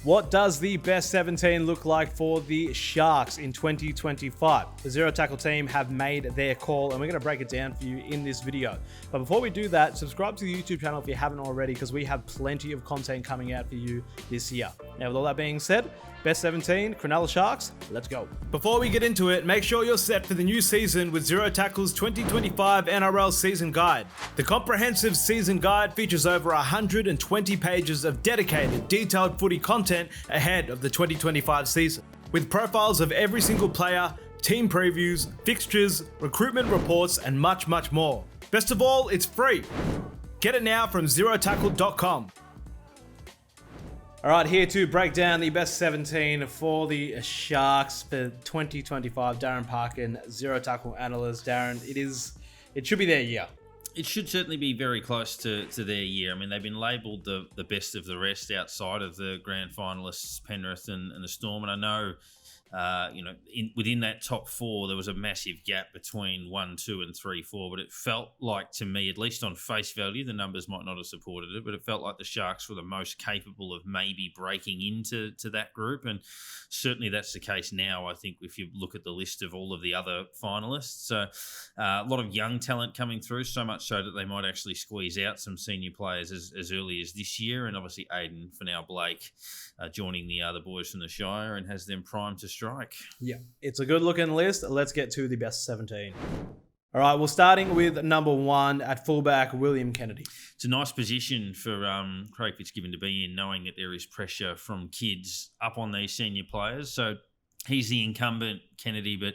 What does the best 17 look like for the Sharks in 2025? The Zero Tackle team have made their call, and we're going to break it down for you in this video. But before we do that, subscribe to the YouTube channel if you haven't already, because we have plenty of content coming out for you this year. Now, with all that being said, best 17, Cronulla Sharks, let's go. Before we get into it, make sure you're set for the new season with Zero Tackle's 2025 NRL Season Guide. The comprehensive season guide features over 120 pages of dedicated, detailed footy content ahead of the 2025 season, with profiles of every single player, team previews, fixtures, recruitment reports, and much, much more. Best of all, it's free. Get it now from zerotackle.com. All right, here to break down the best 17 for the Sharks for 2025. Darren Parkin, Zero Tackle analyst. Darren, it should be their year. It should certainly be very close to their year. I mean, they've been labelled the best of the rest outside of the grand finalists, Penrith and the Storm. And I know, within that top four, there was a massive gap between 1, 2, and 3, 4. But it felt like, to me, at least on face value, the numbers might not have supported it, but it felt like the Sharks were the most capable of maybe breaking into that group. And certainly that's the case now, I think, if you look at the list of all of the other finalists. So a lot of young talent coming through, so much so that they might actually squeeze out some senior players as early as this year. And obviously Addin Fonua-Blake joining the other boys from the Shire and has them primed to strike. Yeah, it's a good looking list. Let's get to the best 17. All right, well, starting with number 1 at fullback, William Kennedy. It's a nice position for Craig Fitzgibbon to be in, knowing that there is pressure from kids up on these senior players. So he's the incumbent, Kennedy, but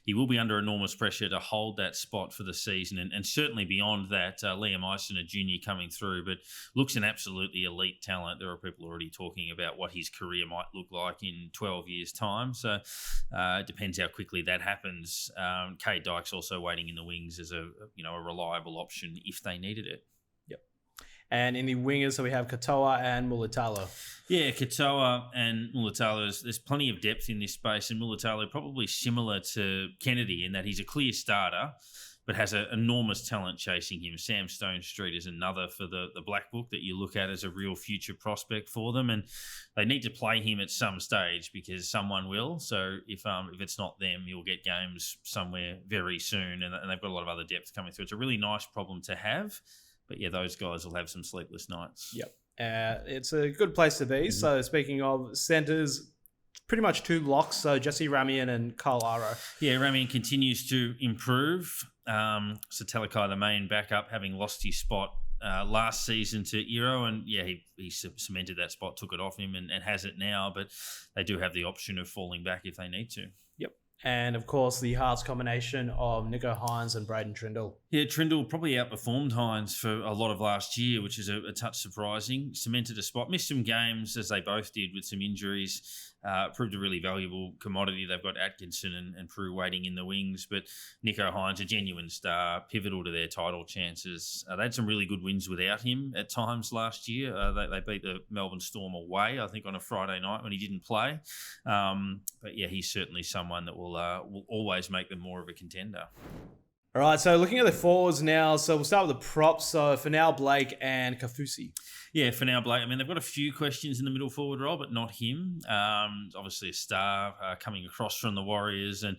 he will be under enormous pressure to hold that spot for the season. And certainly beyond that, Liam Eisen, a junior coming through, but looks an absolutely elite talent. There are people already talking about what his career might look like in 12 years' time. So it depends how quickly that happens. Kade Dyke's also waiting in the wings as a reliable option if they needed it. And in the wingers, so we have Katoa and Mulitalo. Yeah, Katoa and Mulitalo, there's plenty of depth in this space, and Mulitalo probably similar to Kennedy in that he's a clear starter, but has an enormous talent chasing him. Sam Stone Street is another for the Black Book that you look at as a real future prospect for them, and they need to play him at some stage because someone will. So if it's not them, you'll get games somewhere very soon, and they've got a lot of other depth coming through. It's a really nice problem to have. But yeah, those guys will have some sleepless nights. Yep. It's a good place to be. Mm-hmm. So speaking of centres, pretty much 2 locks. So Jesse Ramian and Kyle Aro. Yeah, Ramian continues to improve. So Talakai, the main backup, having lost his spot last season to Iro. And yeah, he cemented that spot, took it off him and has it now. But they do have the option of falling back if they need to. Yep. And, of course, the Hearts combination of Nicho Hynes and Braden Trindle. Yeah, Trindle probably outperformed Hynes for a lot of last year, which is a touch surprising. Cemented a spot. Missed some games, as they both did, with some injuries. Proved a really valuable commodity. They've got Atkinson and Prue waiting in the wings. But Nicho Hynes, a genuine star, pivotal to their title chances. They had some really good wins without him at times last year. They beat the Melbourne Storm away, I think, on a Friday night when he didn't play. But, yeah, he's certainly someone that will always make them more of a contender. All right, so looking at the forwards now, so we'll start with the props. So Fonua-Blake and Kaufusi. Yeah, Fonua-Blake. I mean, they've got a few questions in the middle forward role, but not him. Obviously a star coming across from the Warriors, and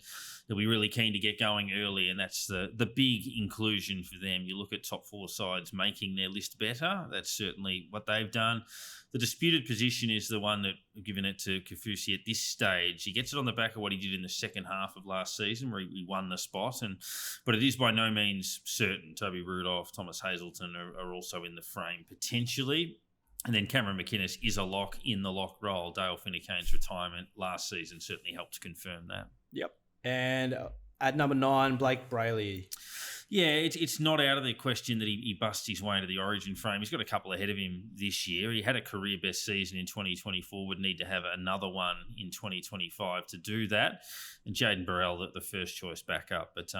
they'll be really keen to get going early, and that's the big inclusion for them. You look at top 4 sides making their list better. That's certainly what they've done. The disputed position is the one that we've given it to Kaufusi at this stage. He gets it on the back of what he did in the second half of last season, where he won the spot. But it is by no means certain. Toby Rudolph, Thomas Hazelton are also in the frame potentially. And then Cameron McInnes is a lock in the lock role. Dale Finucane's retirement last season certainly helped confirm that. Yep. And at number 9, Blake Brayley. Yeah, it's not out of the question that he busts his way into the Origin frame. He's got a couple ahead of him this year. He had a career best season in 2024, would need to have another one in 2025 to do that. And Jaden Burrell, the first choice backup. But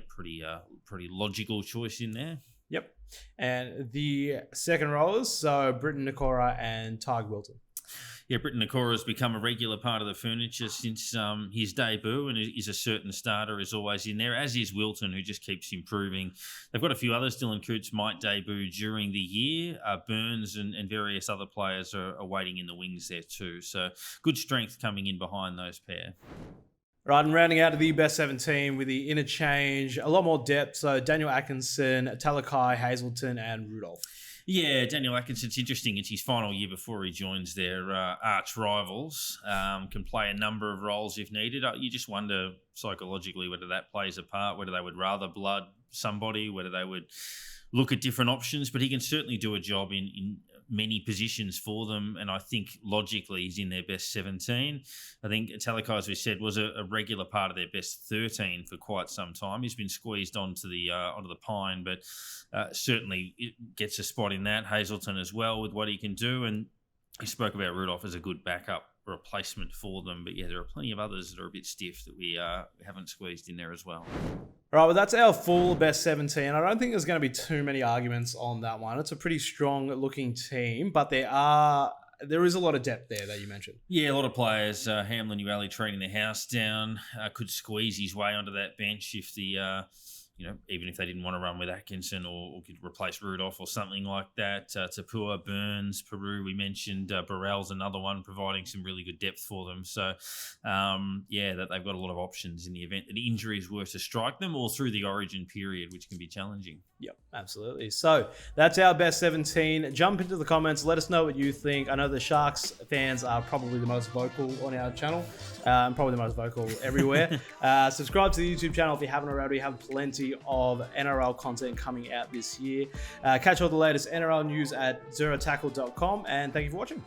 pretty logical choice in there. Yep. And the second rowers, so Britton Nikora and Tyg Wilton. Yeah, Britton Nakora has become a regular part of the furniture since his debut, and is a certain starter, is always in there, as is Wilton, who just keeps improving. They've got a few others. Dylan Coots might debut during the year. Burns and various other players are waiting in the wings there too. So good strength coming in behind those pair. Right, and rounding out of the best 17 with the interchange, a lot more depth. So Daniel Atkinson, Talakai, Hazleton, and Rudolph. Yeah, Daniel Atkinson's interesting. It's his final year before he joins their arch rivals. Can play a number of roles if needed. You just wonder psychologically whether that plays a part, whether they would rather blood somebody, whether they would look at different options. But he can certainly do a job in many positions for them, and I think logically he's in their best 17. I think Talakai, as we said, was a regular part of their best 13 for quite some time. He's been squeezed onto the pine, but certainly it gets a spot in that. Hazleton as well with what he can do, and he spoke about Rudolph as a good backup replacement for them. But yeah, there are plenty of others that are a bit stiff that we haven't squeezed in there as well. All right, well, that's our full best 17. I don't think there's going to be too many arguments on that one. It's a pretty strong-looking team, but there is a lot of depth there that you mentioned. Yeah, a lot of players. Hamlin Ueli trading their house down, could squeeze his way onto that bench if even if they didn't want to run with Atkinson or could replace Rudolph or something like that. Tapua, Burns, Peru, we mentioned. Burrell's another one, providing some really good depth for them. So, that they've got a lot of options in the event that injuries were to strike them, or through the origin period, which can be challenging. Yep, absolutely. So that's our best 17. Jump into the comments. Let us know what you think. I know the Sharks fans are probably the most vocal on our channel, and probably the most vocal everywhere. Subscribe to the YouTube channel if you haven't already. We have plenty of NRL content coming out this year. Catch all the latest NRL news at zerotackle.com, and thank you for watching.